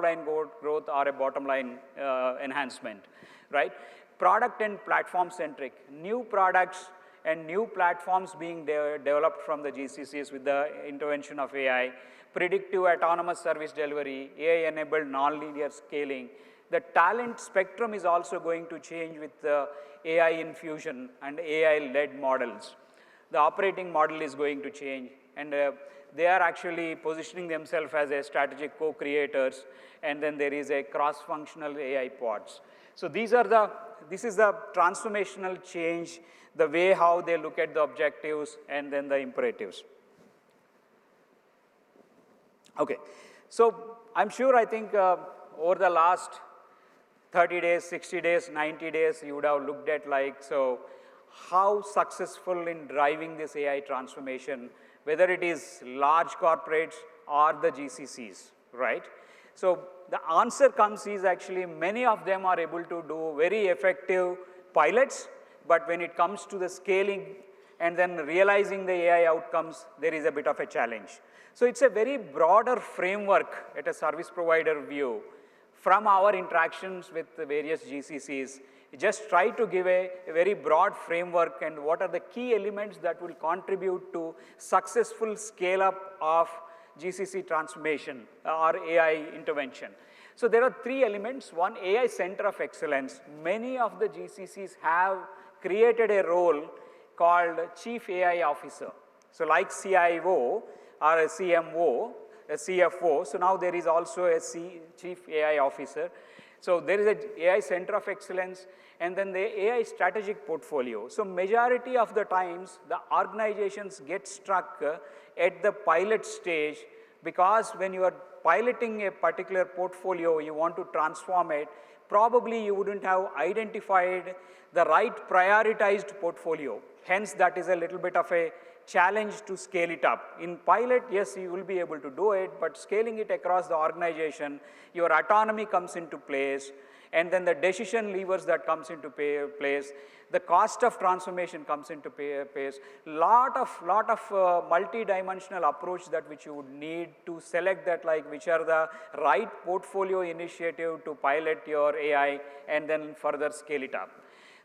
line growth or a bottom line enhancement, right? Product and platform centric, new products and new platforms being developed from the GCCs with the intervention of AI, predictive autonomous service delivery, AI-enabled nonlinear scaling. The talent spectrum is also going to change with the AI infusion and AI-led models. The operating model is going to change, and they are actually positioning themselves as a strategic co-creators, and then there is a cross-functional AI pods. So this is the transformational change, the way how they look at the objectives and then the imperatives. Okay, so I'm sure I think over the last 30 days, 60 days, 90 days, you would have looked at like, so how successful in driving this AI transformation, whether it is large corporates or the GCCs, right? So the answer comes is actually many of them are able to do very effective pilots, but when it comes to the scaling and then realizing the AI outcomes, there is a bit of a challenge. So it's a very broader framework at a service provider view from our interactions with the various GCCs. Just try to give a very broad framework and what are the key elements that will contribute to successful scale up of GCC transformation or AI intervention. So there are three elements. One, AI Center of Excellence. Many of the GCCs have created a role called Chief AI Officer. So like CIO or a CMO, a CFO, so now there is also a Chief AI Officer. So there is an AI Center of Excellence and then the AI Strategic Portfolio. So majority of the times, the organizations get stuck at the pilot stage because when you are piloting a particular portfolio, you want to transform it, probably you wouldn't have identified the right prioritized portfolio. Hence, that is a little bit of a challenge to scale it up. In pilot, yes, you will be able to do it, but scaling it across the organization, your autonomy comes into place, and then the decision levers that comes into place, the cost of transformation comes into place, lot of multi-dimensional approach that which you would need to select that like which are the right portfolio initiative to pilot your AI and then further scale it up.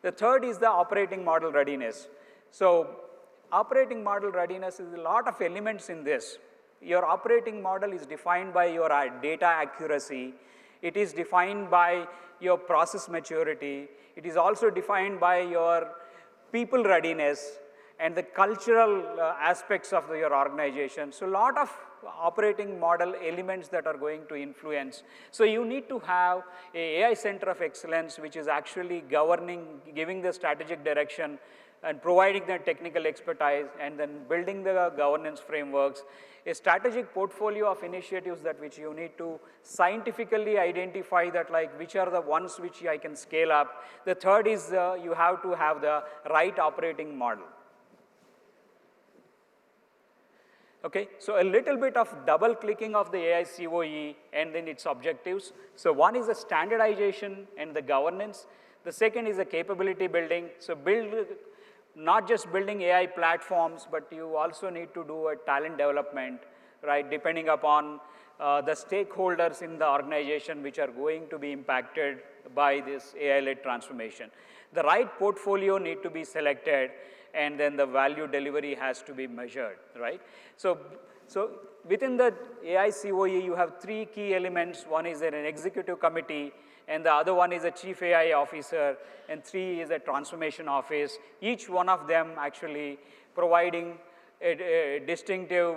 The third is the operating model readiness. So operating model readiness is a lot of elements in this. Your operating model is defined by your data accuracy. It is defined by your process maturity. It is also defined by your people readiness and the cultural aspects of your organization. So a lot of operating model elements that are going to influence. So you need to have an AI Center of Excellence which is actually governing, giving the strategic direction and providing the technical expertise and then building the governance frameworks, a strategic portfolio of initiatives that which you need to scientifically identify that like which are the ones which I can scale up. The third is you have to have the right operating model. Okay, so a little bit of double clicking of the AI COE and then its objectives. So one is the standardization and the governance. The second is the capability building. So not just building AI platforms, but you also need to do a talent development, right, depending upon the stakeholders in the organization which are going to be impacted by this AI-led transformation. The right portfolio need to be selected, and then the value delivery has to be measured, right? So within the AI COE, you have three key elements. One is an executive committee, and the other one is a chief AI officer, and three is a transformation office. Each one of them actually providing a distinctive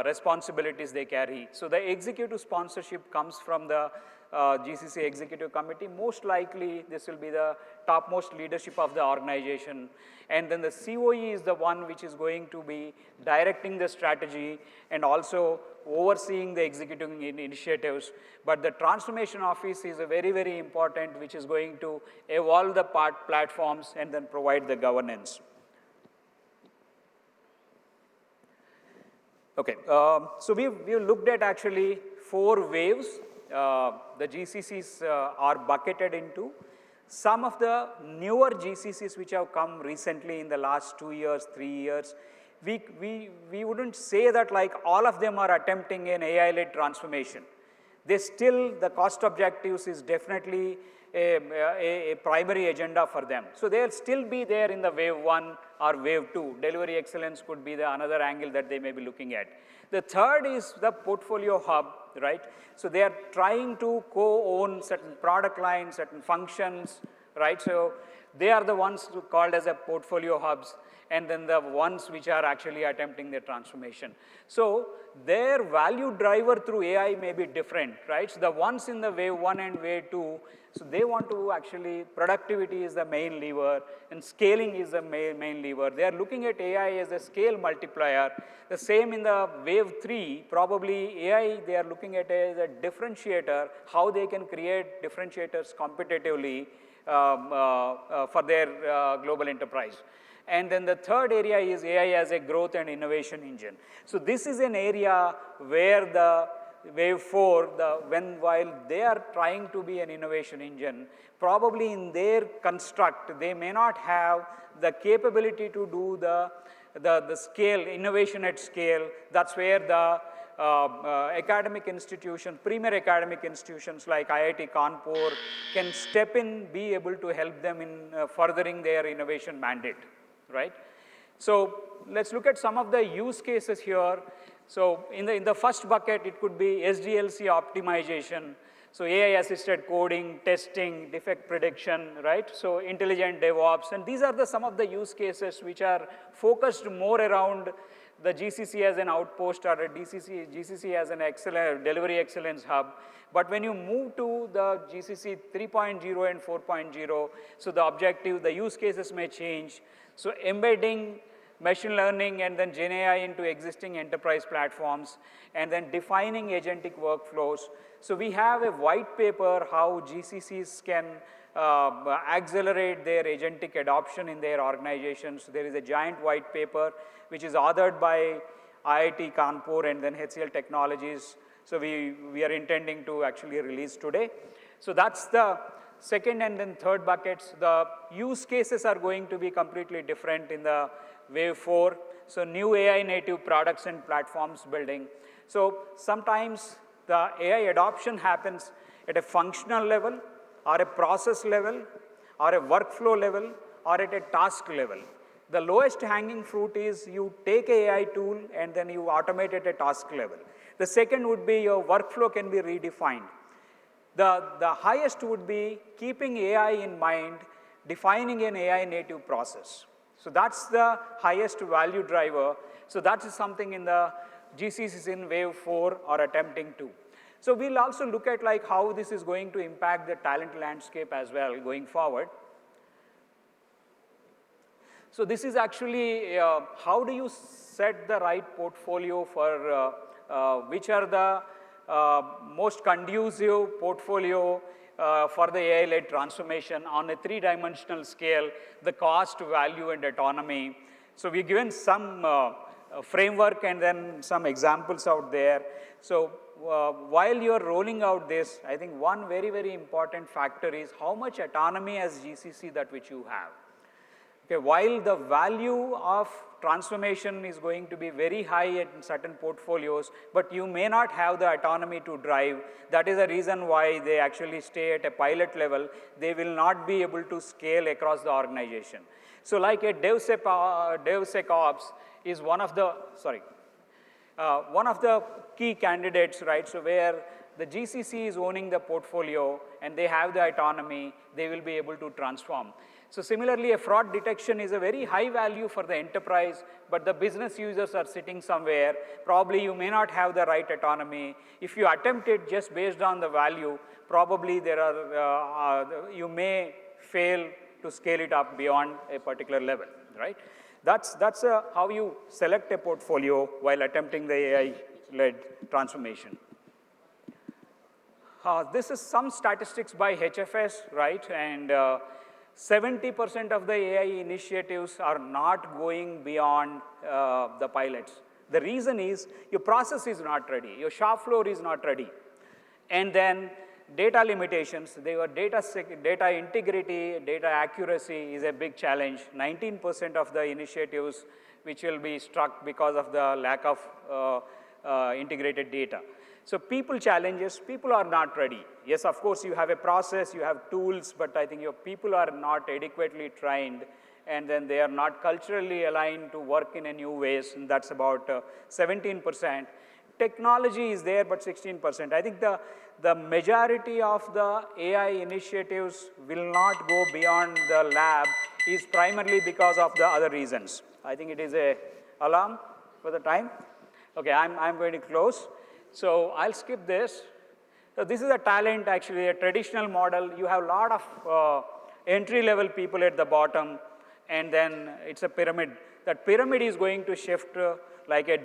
responsibilities they carry. So the executive sponsorship comes from the GCC Executive Committee. Most likely, this will be the topmost leadership of the organization. And then the COE is the one which is going to be directing the strategy and also overseeing the executive initiatives. But the transformation office is a very, very important, which is going to evolve the platforms and then provide the governance. Okay, so we've looked at actually 4 waves. The GCCs are bucketed into. Some of the newer GCCs which have come recently in the last 2 years, 3 years, we wouldn't say that like all of them are attempting an AI-led transformation. the cost objectives is definitely a primary agenda for them. So they'll still be there in the wave 1 or wave 2. Delivery excellence could be the another angle that they may be looking at. The third is the portfolio hub, right? So they are trying to co-own certain product lines, certain functions, right? So they are the ones called as a portfolio hubs, and then the ones which are actually attempting their transformation. So their value driver through AI may be different, right? So the ones in the wave 1 and wave 2, so they want to actually, productivity is the main lever, and scaling is the main lever. They are looking at AI as a scale multiplier. The same in the wave 3, probably AI, they are looking at it as a differentiator, how they can create differentiators competitively for their global enterprise. And then the third area is AI as a growth and innovation engine. So this is an area where the wave 4, while they are trying to be an innovation engine, probably in their construct, they may not have the capability to do the scale, innovation at scale. That's where the academic institutions, premier academic institutions like IIT Kanpur can step in, be able to help them in furthering their innovation mandate, right? So let's look at some of the use cases here. So in the first bucket, it could be SDLC optimization. So AI-assisted coding, testing, defect prediction, right? So intelligent DevOps, and these are some of the use cases which are focused more around the GCC as an outpost or a GCC as an delivery excellence hub. But when you move to the GCC 3.0 and 4.0, so the objective, the use cases may change. So embedding machine learning and then Gen AI into existing enterprise platforms, and then defining agentic workflows. So we have a white paper how GCCs can accelerate their agentic adoption in their organizations. There is a giant white paper which is authored by IIT Kanpur and then HCL Technologies. So we are intending to actually release today. So that's the second and then third buckets. The use cases are going to be completely different in the wave 4. So new AI native products and platforms building. So sometimes the AI adoption happens at a functional level, or a process level, or a workflow level, or at a task level. The lowest hanging fruit is you take an AI tool and then you automate it at a task level. The second would be your workflow can be redefined. The highest would be keeping AI in mind, defining an AI native process. So that's the highest value driver. So that is something in the GCCs in wave 4 are attempting to. So we'll also look at like how this is going to impact the talent landscape as well going forward. So this is actually how do you set the right portfolio for which are the most conducive portfolio for the AI-led transformation on a 3-dimensional scale, the cost, value, and autonomy. So we've given some framework and then some examples out there. So while you're rolling out this, I think one very, very important factor is how much autonomy as GCC that which you have. Okay, while the value of transformation is going to be very high in certain portfolios, but you may not have the autonomy to drive. That is the reason why they actually stay at a pilot level. They will not be able to scale across the organization. So like a DevSecOps is one of the key candidates, right? So where the GCC is owning the portfolio and they have the autonomy, they will be able to transform. So similarly, a fraud detection is a very high value for the enterprise, but the business users are sitting somewhere. Probably you may not have the right autonomy. If you attempt it just based on the value, probably you may fail to scale it up beyond a particular level, right? That's how you select a portfolio while attempting the AI-led transformation. This is some statistics by HFS, right? And 70% of the AI initiatives are not going beyond the pilots. The reason is your process is not ready, your shop floor is not ready. And then data limitations, data integrity, data accuracy is a big challenge. 19% of the initiatives which will be struck because of the lack of integrated data. So people challenges, people are not ready. Yes, of course, you have a process, you have tools, but I think your people are not adequately trained, and then they are not culturally aligned to work in a new ways, and that's about 17%. Technology is there, but 16%. I think the majority of the AI initiatives will not go beyond the lab is primarily because of the other reasons. I think it is a alarm for the time. Okay, I'm going to close. So I'll skip this. So this is a talent, actually, a traditional model. You have a lot of entry-level people at the bottom, and then it's a pyramid. That pyramid is going to shift like a